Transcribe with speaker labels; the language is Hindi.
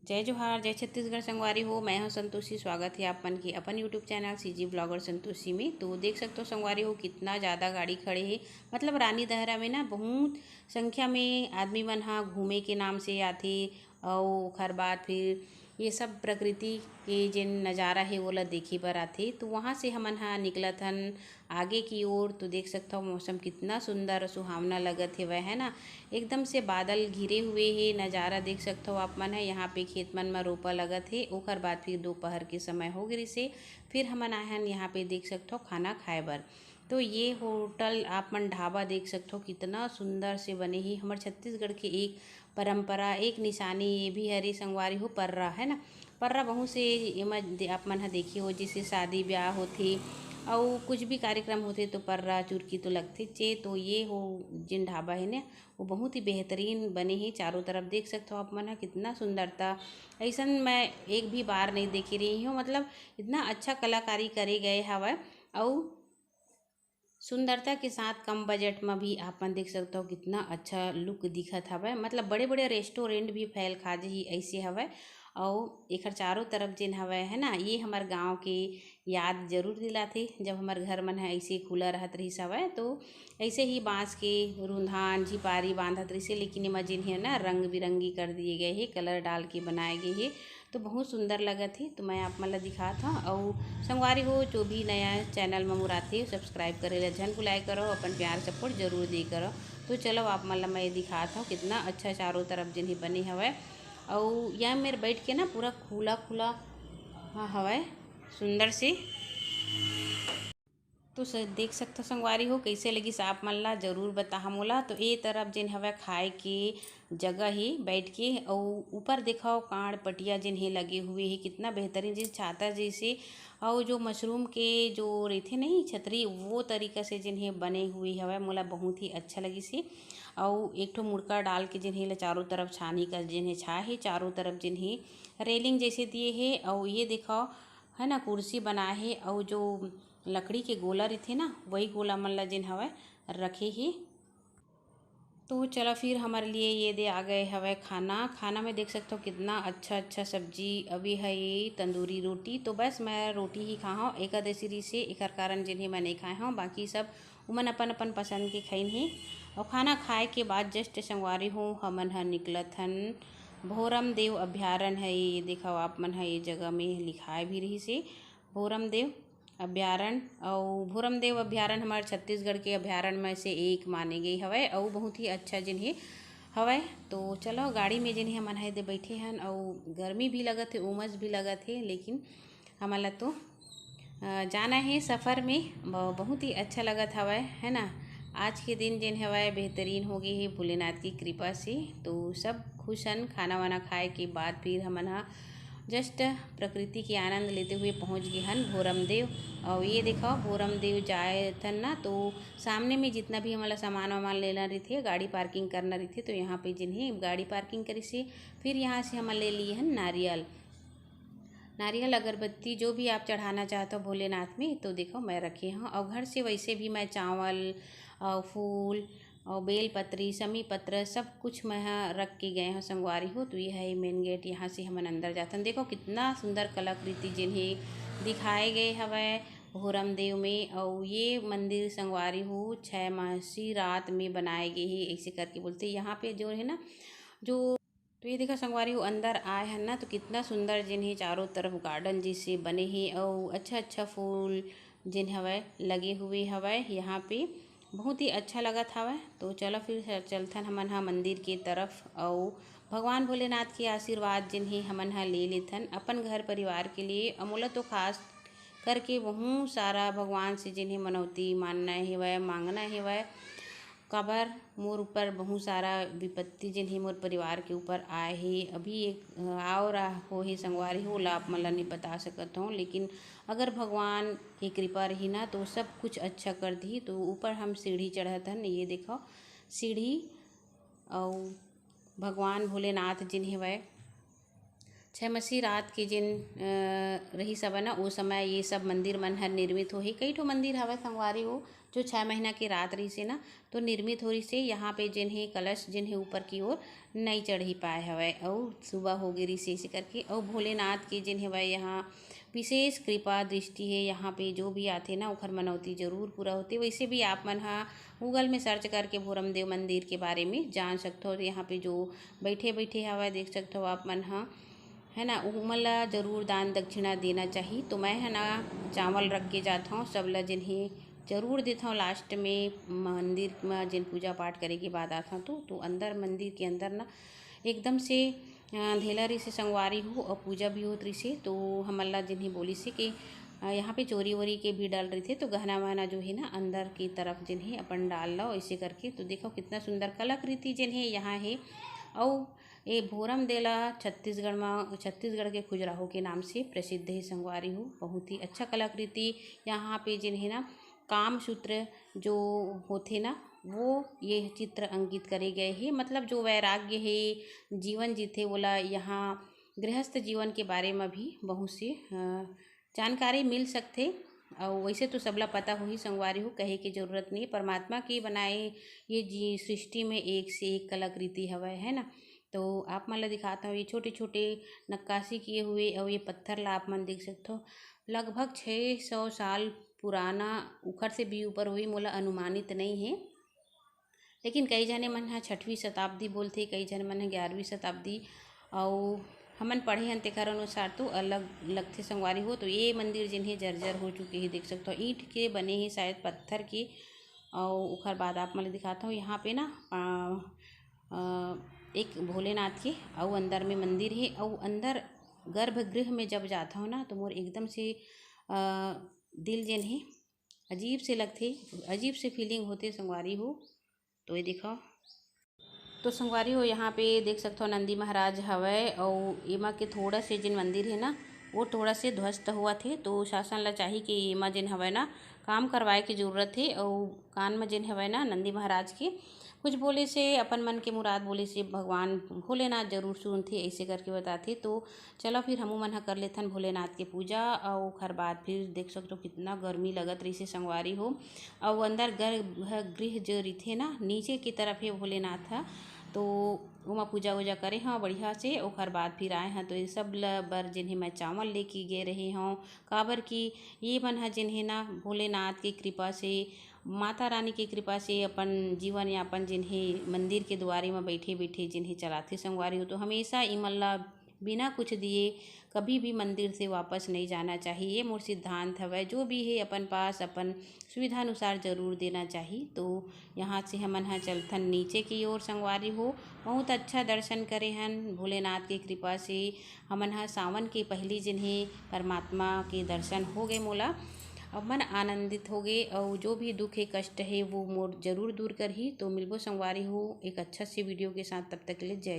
Speaker 1: जय जोहार, जय छत्तीसगढ़ संगवारी हो। मैं हूं संतोषी। स्वागत है आपन के अपन YouTube channel CG blogger Santoshi में। तो देख सकते हो संगवारी हो कितना ज़्यादा गाड़ी खड़े है। मतलब रानी दहरा में ना बहुत संख्या में आदमी मन हा घूमे के नाम से आथे। और ओखर बाद फिर ये सब प्रकृति के जिन नज़ारा है वो ला देखे बर आथे। तो वहाँ से हमन हा निकलत हन आगे की ओर। तो देख सकते हो मौसम कितना सुंदर और सुहावना लगत है वह है ना। एकदम से बादल घिरे हुए हे। नज़ारा देख सकते हो आप मन है। यहाँ पे खेत मन में रोपा लगत है। ओकर बाद फिर दोपहर के समय हो गई से फिर हमन आए हन यहाँ पे देख सकते हो खाना खाए बर। तो ये होटल आप मन ढाबा देख सकते हो कितना सुंदर से बने ही। हमारे छत्तीसगढ़ के एक परंपरा एक निशानी ये भी हरे संगवारी हो पर्रा है ना। पर्रा बहुत से एमा आप मन हा देखी हो जैसे शादी ब्याह होथे और कुछ भी कार्यक्रम होते तो पर्रा चुरकी तो लगथे चे। तो ये हो जिन ढाबा है ना वो बहुत ही बेहतरीन बने ही। चारों तरफ देख सकते हो आप मन हा कितना सुंदरता। ऐसा मैं एक भी बार नहीं देखी रही हूँ। मतलब इतना अच्छा कलाकारी करे गए हवा और सुंदरता के साथ कम बजट में भी आपन देख सकते हो कितना अच्छा लुक दिखत हवय। मतलब बड़े बड़े रेस्टोरेंट भी फैल खाजे ही ऐसे हवय। और एकर चारों तरफ जिन हवय है ना ये हमार गांव के याद जरूर दिलाथे जब हमार घर मन है ऐसे खुला रहत रही हवय। तो ऐसे ही बांस के रुंधान झिपारी बांधत रही। लेकिन एमा जिन है ना रंग बिरंगी कर दिए गए हे कलर डाल के बनाए गए हे। तो बहुत सुंदर लगत है। तो मैं आप मन ला दिखात हूँ। और संगवारी हो जो भी नया चैनल में मुराथे सब्सक्राइब करे ला झन भुलाए करो। अपन प्यार सपोर्ट जरूर दे करो। तो चलो आप मन ला मैं दिखात हूँ कितना अच्छा चारों तरफ जिन्हें बने हवय। और यहाँ मेरे बैठ के ना पूरा खुला खुला हवय सुंदर से। तो देख सकते हो संगवारी हो कैसे लगी आप मन ला जरूर बता मोला। तो ये तरफ जिन हवे खाए के जगह ही बैठ के और ऊपर दिखाओ कांड पटिया जिन है लगे हुए है कितना बेहतरीन जिन छाता जैसे। और जो मशरूम के जो रहते नहीं छतरी वो तरीका से जिन्हें बने हुए हवे मोला बहुत ही अच्छा लगी सी। और एक ठो मुड़का डाल के जिन्हें चारों तरफ छानी कर जिन्हें छा है चारों तरफ जिन्हें रेलिंग जैसे दिए है। और ये दिखाओ है ना कुर्सी बनाए है और जो लकड़ी के गोला रथे ना वही गोला मन ला जिन हवय रखे ही। तो चलो फिर हमारे लिए ये दे आ गए हवे खाना। खाना में देख सकते हो कितना अच्छा अच्छा सब्जी अभी है ये तंदूरी रोटी। तो बस मैं रोटी ही खा हूँ एकादशी री से एकर कारण जिन्हें मैं नहीं खाए हूँ बाकी सब उमन अपन अपन पसंद के खाइन ही। और खाना खाए के बाद जस्ट संगवारी हूँ हमन ह निकलत हन भोरम देव अभ्यारण्य है। ये दिखाओ आप मन है ये जगह में लिखाए भी रही से भोरम देव अभ्यारण्य। और भोरम देव अभ्यारण्य हमारे छत्तीसगढ़ के अभ्यारण्य में से एक माने गई हवय और बहुत ही अच्छा जिन्हें हवय। तो चलो गाड़ी में जिन्हें हमन है दे बैठे हन और गर्मी भी लगत है उमस भी लगत है। लेकिन हमारा तो जाना है सफ़र में बहुत ही अच्छा लगत हवय है ना। आज के दिन जिन हवय बेहतरीन हो गई है भोलेनाथ की कृपा से। तो सब खुश हन खाना वाना खाए के बाद फिर हमन हा जस्ट प्रकृति के आनंद लेते हुए पहुंच गए हन भोरम देव। और ये देखो भोरम देव जाए थन ना तो सामने में जितना भी हमारा सामान वामान लेना रही गाड़ी पार्किंग करना रही तो यहाँ पे जिन्हें गाड़ी पार्किंग करी से फिर यहाँ से हम ले लिए हन नारियल नारियल अगरबत्ती जो भी आप चढ़ाना चाहते हो भोलेनाथ में। तो देखो मैं रखी हूँ और घर से वैसे भी मैं चावल और फूल और बेल पत्री समी पत्र सब कुछ मैं रख के गए हूँ संगवारी हो। तो ये है मेन गेट यहाँ से हम अंदर जाते हैं। देखो कितना सुंदर कलाकृति जिन्हें दिखाए गए हवै भोरम देव में। और ये मंदिर संगवारी हो 6 मासी रात में बनाए गए ही ऐसे करके बोलते यहाँ पे जो है ना जो। तो ये देखा संगवारी हो अंदर आए हैं ना तो कितना सुंदर जिन्हें चारों तरफ गार्डन जैसे बने ही और अच्छा अच्छा फूल जिन हवय लगे हुए हवय यहाँ पे बहुत ही अच्छा लगत हवय। तो चलो फिर चलथन हमन हा मंदिर के तरफ और भगवान भोलेनाथ के आशीर्वाद जिन्हें हमन हा ले लेथन अपन घर परिवार के लिए। अमोला तो खास करके बहुत सारा भगवान से जिन्हें मनौती मानना हेवय मांगना हेवय काबर मोर ऊपर बहुत सारा विपत्ति जिन्हें मोर परिवार के ऊपर आए ही अभी एक और हो ही संगवारी हो ला आप मन ला नहीं बता सकत हूँ। लेकिन अगर भगवान की कृपा रही ना तो सब कुछ अच्छा कर दी। तो ऊपर हम सीढ़ी चढ़त हन ये देखो सीढ़ी और भगवान भोलेनाथ जिन्हें वह 6 मसी रात के जिन रही सब ना उस समय ये सब मंदिर मन हर निर्मित हो ही कई ठो मंदिर हवय संगवारी हो जो 6 महीना की रात रही से ना तो निर्मित हो रही से यहाँ पे जिन्हें कलश जिन्हें ऊपर की ओर नहीं चढ़ ही पाए हवय और सुबह हो गई रही से इसी करके और भोलेनाथ की जिन्हें वह यहाँ विशेष कृपा दृष्टि है। यहाँ पे जो भी आते ना ओखर मनौती जरूर पूरा होती। वैसे भी आप मन हाँ गूगल में सर्च करके भोरम देव मंदिर के बारे में जान सकते हो। यहाँ पे जो बैठे बैठे हवा देख सकते हो आप मन हाँ है ना, उमन ला जरूर दान दक्षिणा देना चाहिए। तो मैं है ना चावल रख के जाता हूँ सब ला जिन्हें जरूर देता हूँ। लास्ट में मंदिर में जिन पूजा पाठ करे के बाद आता हूँ तो अंदर मंदिर के अंदर ना एकदम से अंधेला रही से संगवारी हो और पूजा भी होत रही से। तो हमन ला जिन्हें बोली से कि यहाँ पे चोरी वोरी के भी डाल रहे थे तो गहना वहना जो है ना अंदर की तरफ जिन्हें अपन डाल लो ऐसे करके। तो देखो कितना सुंदर कलाकृति जिन्हें यहाँ है। और ये भोरम देला छत्तीसगढ़ के खजुराहो के नाम से प्रसिद्ध है संगवारी हो। बहुत ही अच्छा कलाकृति यहाँ पे जिन्हें ना काम सूत्र जो होते ना वो ये चित्र अंकित करे गए हैं। मतलब जो वैराग्य है जीवन जीते बोला यहाँ गृहस्थ जीवन के बारे में भी बहुत सी जानकारी मिल सकते। और वैसे तो सबला पता हो ही संगवारी हो, कहे की जरूरत नहीं। परमात्मा की बनाए ये जी सृष्टि में एक से एक कलाकृति हवा है ना। तो आप मन ला दिखाता हूँ ये छोटे छोटे नक्काशी किए हुए और ये पत्थर ला आप मन देख सकते हो लगभग 600 साल पुराना उखड़ से भी ऊपर हुई मोला अनुमानित नहीं है। लेकिन कई जने मन हा 6वीं शताब्दी बोलते, कई जन मन हा 11वीं शताब्दी और हमन पढ़े हन तेखर अनुसार तो अलग लगथे संगवारी हो। तो ये मंदिर जिन्हें जर्जर हो चुके हैं देख सकते हो, ईंट के बने हैं शायद पत्थर के। और उखर बाद आप मैं दिखाता हूँ यहाँ पे ना एक भोलेनाथ के और अंदर में मंदिर है। और अंदर गर्भगृह में जब जाता हूँ ना तो मोर एकदम से दिल जिन है अजीब से लगते, अजीब से फीलिंग होते संगवारी हो। तो ये देखो तो संगवारी हो यहाँ पे देख सकते हो नंदी महाराज हवय और एमा के थोड़ा से जिन मंदिर है ना वो थोड़ा से ध्वस्त हुआ थे। तो शासन ला चाहिए कि एमा जिन हवय ना काम करवाए की जरूरत है। और कान में जिन हवय ना नंदी महाराज के कुछ बोले से अपन मन के मुराद बोले से भगवान भोलेनाथ जरूर सुनते ऐसे करके बताते। तो चलो फिर हमू मन कर लेथन भोलेनाथ के पूजा। और ओखर बाद फिर देख सकते हो कितना गर्मी लगत रही से संगवारी हो। और अंदर गर्भगृह जो रही ना नीचे की तरफ है भोलेनाथ हा। तो वहाँ पूजा वूजा करे हाँ बढ़िया से। ओखर बाद फिर आए हैं तो ये सब बर जिन्हें मैं चावल लेके गए रहे हूँ काबर की ये मन है जिन्हें ना भोलेनाथ की कृपा से माता रानी की कृपा से अपन जीवन यापन जिन्हें मंदिर के द्वारे में बैठे बैठे जिन्हें चलाते संगवारी हो। तो हमेशा इमल्ला बिना कुछ दिए कभी भी मंदिर से वापस नहीं जाना चाहिए, ये मोर सिद्धांत है। जो भी है अपन पास अपन सुविधा अनुसार जरूर देना चाहिए। तो यहाँ से हमन हा चलथन नीचे की ओर संगवारी हो। बहुत अच्छा दर्शन करे हन भोलेनाथ की कृपा से। हमन हा सावन के पहली जिन्हें परमात्मा के दर्शन हो गए मोला अब मन आनंदित हो गए। और जो भी दुख है कष्ट है वो मोर जरूर दूर कर ही। तो मिलबो संगवारी हो एक अच्छा सी वीडियो के साथ, तब तक के लिए जय।